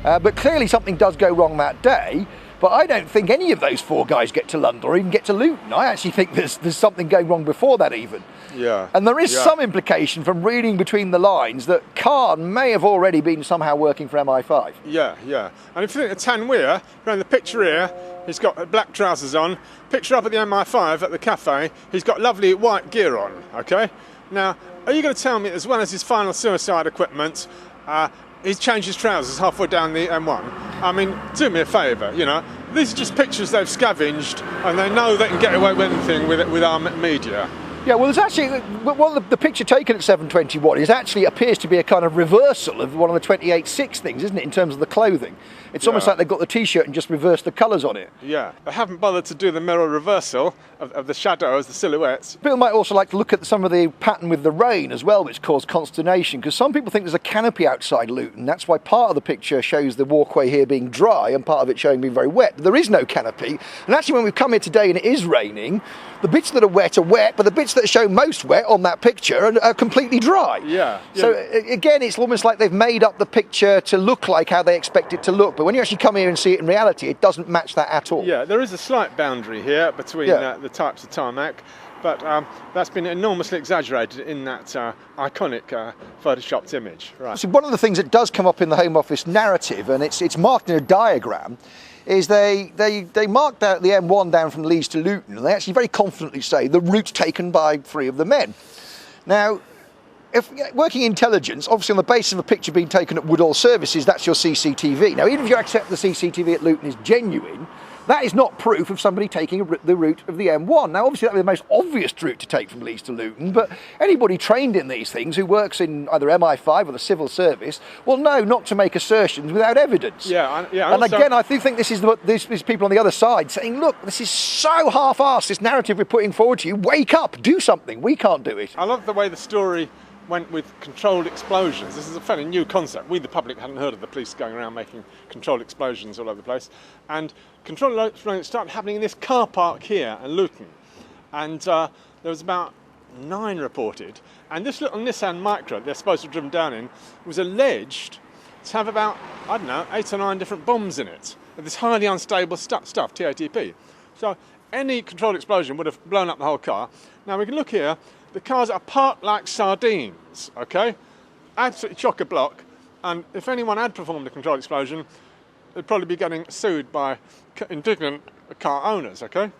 But clearly something does go wrong that day. But I don't think any of those 4 guys get to London or even get to Luton. I actually think there's something going wrong before that even. Yeah. And there is some implication from reading between the lines that Khan may have already been somehow working for MI5. Yeah, yeah. And if you think of Tanweer, around the picture here, he's got black trousers on. Picture up at the MI5 at the cafe, he's got lovely white gear on, okay? Now, are you going to tell me, as well as his final suicide equipment, he's changed his trousers halfway down the M1? I mean, do me a favour, you know. These are just pictures they've scavenged, and they know they can get away with anything with our media. Yeah, well, there's actually, the picture taken at 7:21 actually appears to be a kind of reversal of one of the 28.6 things, isn't it, in terms of the clothing? It's almost like they've got the T-shirt and just reversed the colours on it. Yeah, they haven't bothered to do the mirror reversal of the shadows, the silhouettes. People might also like to look at some of the pattern with the rain as well, which caused consternation, because some people think there's a canopy outside Luton. That's why part of the picture shows the walkway here being dry and part of it showing being very wet. But there is no canopy. And actually, when we've come here today and it is raining, the bits that are wet, but the bits that show most wet on that picture are completely dry. Yeah. So again, it's almost like they've made up the picture to look like how they expect it to look. But when you actually come here and see it in reality, it doesn't match that at all. Yeah, there is a slight boundary here between the types of tarmac, but that's been enormously exaggerated in that iconic photoshopped image. Right. So one of the things that does come up in the Home Office narrative, and it's marked in a diagram, is they marked out the M1 down from Leeds to Luton, and they actually very confidently say the route taken by 3 of the men. Now, if working intelligence, obviously on the basis of a picture being taken at Woodall Services, that's your CCTV. Now, even if you accept the CCTV at Luton is genuine, that is not proof of somebody taking the route of the M1. Now, obviously, that would be the most obvious route to take from Leeds to Luton, but anybody trained in these things who works in either MI5 or the civil service will know not to make assertions without evidence. Yeah. And again, I do think this is these people on the other side saying, look, this is so half-assed, this narrative we're putting forward to you. Wake up, do something. We can't do it. I love the way the story went with controlled explosions. This is a fairly new concept. We, the public, hadn't heard of the police going around making controlled explosions all over the place. And controlled explosions started happening in this car park here in Luton. And there was about 9 reported. And this little Nissan Micra they're supposed to have driven down in was alleged to have about, 8 or 9 different bombs in it. This highly unstable stuff, TATP. So any controlled explosion would have blown up the whole car. Now we can look here. The cars are parked like sardines, okay? Absolutely chock-a-block. And if anyone had performed a controlled explosion, they'd probably be getting sued by indignant car owners, okay?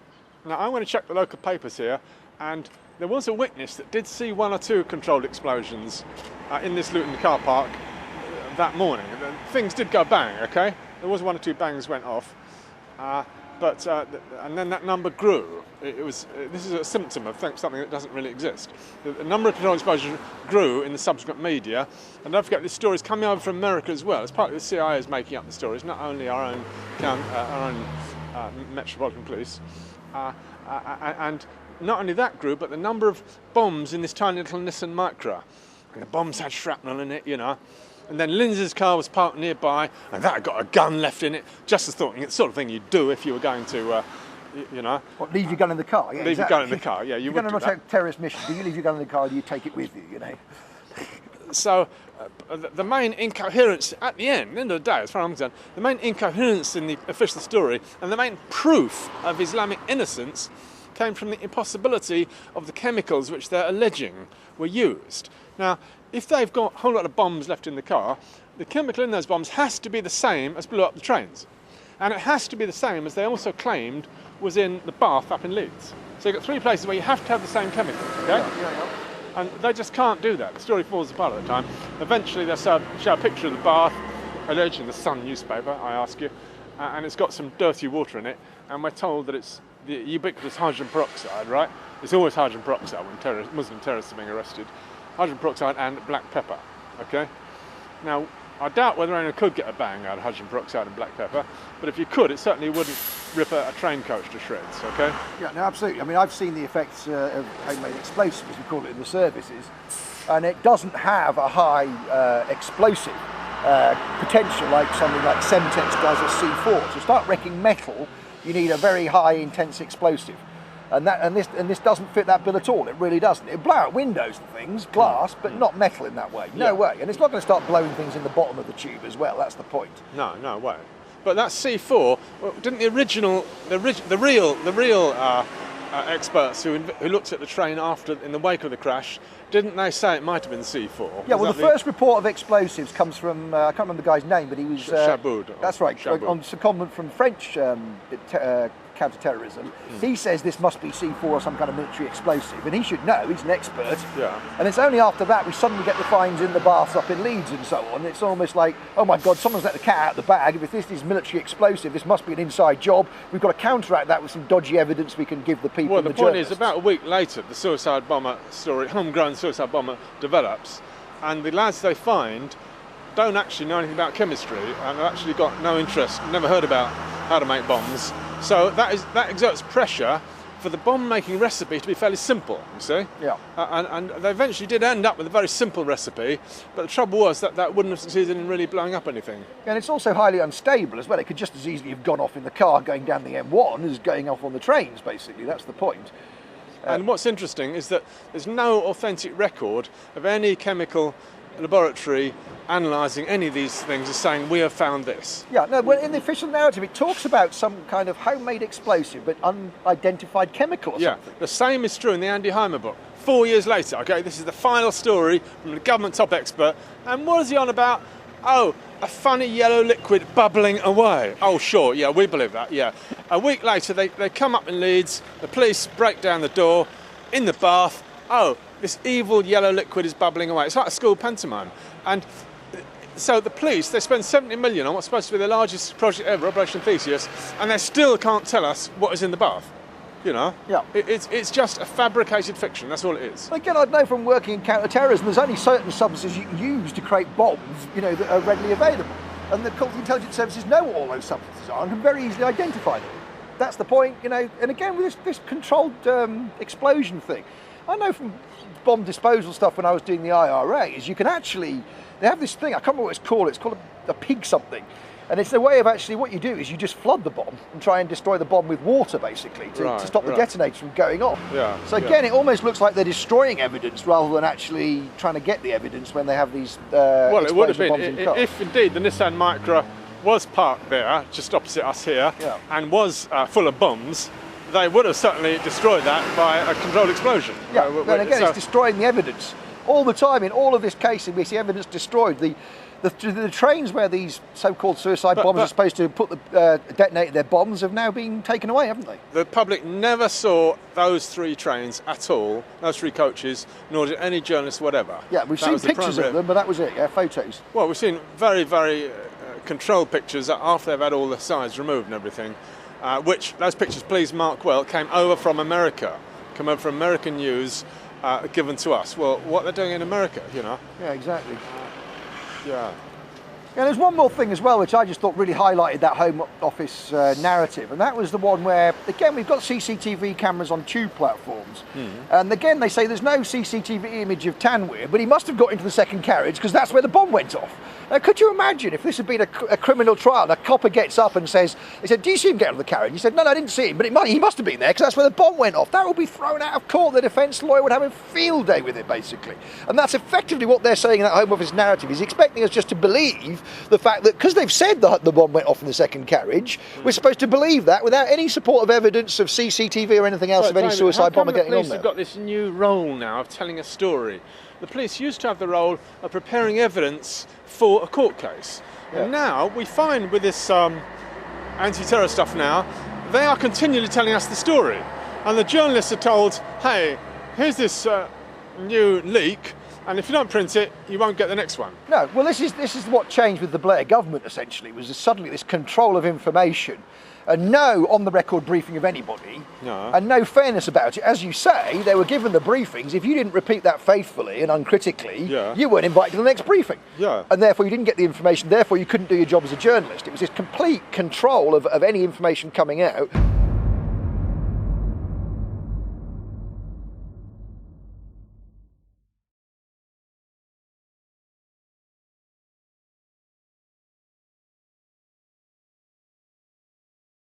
Now, I'm going to check the local papers here, and there was a witness that did see 1 or 2 controlled explosions in this Luton car park that morning. Things did go bang, okay? There was 1 or 2 bangs went off. And then that number grew. This is a symptom of something that doesn't really exist. The number of controlled explosions grew in the subsequent media, and don't forget this story is coming over from America as well. It's partly the CIA is making up the stories, not only our own Metropolitan Police. And not only that grew, but the number of bombs in this tiny little Nissan Micra. The bombs had shrapnel in it, you know. And then Lindsay's car was parked nearby, and that had got a gun left in it. Just the sort of thing you'd do if you were going to, What, leave your gun in the car? Yeah, leave your gun in the car, yeah. You're going on a terrorist mission. Do you leave your gun in the car or do you take it with you, you know? So the main incoherence, at the end of the day, as far as I'm concerned, the main incoherence in the official story and the main proof of Islamic innocence came from the impossibility of the chemicals which they're alleging were used. Now, if they've got a whole lot of bombs left in the car, the chemical in those bombs has to be the same as blew up the trains. And it has to be the same as they also claimed was in the bath up in Leeds. So you've got 3 places where you have to have the same chemical, okay? Yeah. And they just can't do that. The story falls apart at the time. Eventually they show a picture of the bath, alleged in the Sun newspaper, I ask you, and it's got some dirty water in it, and we're told that it's the ubiquitous hydrogen peroxide, right? It's always hydrogen peroxide when Muslim terrorists are being arrested. Hydrogen peroxide and black pepper, okay? Now, I doubt whether anyone could get a bang out of hydrogen peroxide and black pepper, but if you could, it certainly wouldn't rip a train coach to shreds, okay? Yeah, no, absolutely. I mean, I've seen the effects of homemade explosives, as we call it in the services, and it doesn't have a high explosive potential like something like Semtex does or C4. To start wrecking metal, you need a very high intense explosive. And this doesn't fit that bill at all. It really doesn't. It'll blow out windows and things, glass, but not metal in that way. No way. And it's not going to start blowing things in the bottom of the tube as well. That's the point. No way. But that C4, well, didn't the real experts who looked at the train in the wake of the crash, didn't they say it might have been C4? Yeah, well, the first report of explosives comes from, I can't remember the guy's name, but he was... Chaboud. That's right, Chaboud. on secondment from French counter-terrorism. He says this must be C4 or some kind of military explosive, and he should know, he's an expert. Yeah. And it's only after that we suddenly get the finds in the baths up in Leeds and so on. It's almost like, oh my God, someone's let the cat out of the bag. If this is military explosive, this must be an inside job. We've got to counteract that with some dodgy evidence we can give the people. Well, the point is, about a week later, the suicide bomber story, homegrown suicide bomber, develops, and the lads they find don't actually know anything about chemistry, and have actually got no interest, never heard about how to make bombs. So that exerts pressure for the bomb-making recipe to be fairly simple, you see? Yeah. And they eventually did end up with a very simple recipe, but the trouble was that wouldn't have succeeded in really blowing up anything. And it's also highly unstable as well. It could just as easily have gone off in the car going down the M1 as going off on the trains, basically. That's the point. And what's interesting is that there's no authentic record of any chemical laboratory analysing any of these things as saying we have found this. Yeah, no, well, in the official narrative it talks about some kind of homemade explosive but unidentified chemical or something. The same is true in the Andy Heimer book. 4 years later, okay, this is the final story from the government top expert, and what is he on about? Oh, a funny yellow liquid bubbling away. Oh, sure, yeah, we believe that, yeah. A week later, they come up in Leeds, the police break down the door, in the bath, oh, this evil yellow liquid is bubbling away. It's like a school pantomime. And so the police, they spend 70 million on what's supposed to be the largest project ever, Operation Theseus, and they still can't tell us what is in the bath. You know? Yeah. It's just a fabricated fiction, that's all it is. Again, I'd know from working in counter-terrorism, there's only certain substances you can use to create bombs, you know, that are readily available. And the intelligence services know what all those substances are and can very easily identify them. That's the point, you know. And again, with this controlled explosion thing, I know from bomb disposal stuff when I was doing the IRA, is you can actually, they have this thing, I can't remember what it's called a pig something. And it's a way of actually, what you do is you just flood the bomb and try and destroy the bomb with water, basically, to stop the detonators from going off. Yeah, so again, it almost looks like they're destroying evidence rather than actually trying to get the evidence when they have these well, it would have been, bombs in cars. if indeed the Nissan Micra was parked there, just opposite us here, and was full of bombs, they would have certainly destroyed that by a controlled explosion. Yeah, and again, it's destroying the evidence. All the time, in all of this case, we see evidence destroyed. The trains where these so-called suicide bombers are supposed to detonate their bombs have now been taken away, haven't they? The public never saw those 3 trains at all, those 3 coaches, nor did any journalists, whatever. Yeah, we've seen pictures of them, but that was it, photos. Well, we've seen very, very controlled pictures after they've had all the sides removed and everything, which, those pictures, please mark well, came over from America, came over from American news, given to us. Well, what they're doing in America, you know? Yeah, exactly. Yeah. Yeah, there's one more thing as well, which I just thought really highlighted that Home Office narrative, and that was the one where, again, we've got CCTV cameras on tube platforms, and again, they say there's no CCTV image of Tanweer, but he must have got into the second carriage because that's where the bomb went off. Now, could you imagine if this had been a criminal trial and a copper gets up and says, he said, do you see him get out of the carriage? He said, no, I didn't see him, but he must have been there because that's where the bomb went off. That would be thrown out of court. The defence lawyer would have a field day with it, basically. And that's effectively what they're saying in that Home Office narrative. He's expecting us just to believe the fact that, because they've said that the bomb went off in the second carriage, we're supposed to believe that without any support of evidence of CCTV or anything else of any suicide bomber getting on there. The police have got this new role now of telling a story. The police used to have the role of preparing evidence for a court case. Yeah. And now we find with this anti-terror stuff now, they are continually telling us the story. And the journalists are told, hey, here's this new leak, and if you don't print it, you won't get the next one. No, well, this is what changed with the Blair government, essentially, was suddenly this control of information and no on-the-record briefing of anybody, and no fairness about it. As you say, they were given the briefings. If you didn't repeat that faithfully and uncritically, you weren't invited to the next briefing. Yeah. And therefore you didn't get the information, therefore you couldn't do your job as a journalist. It was this complete control of any information coming out.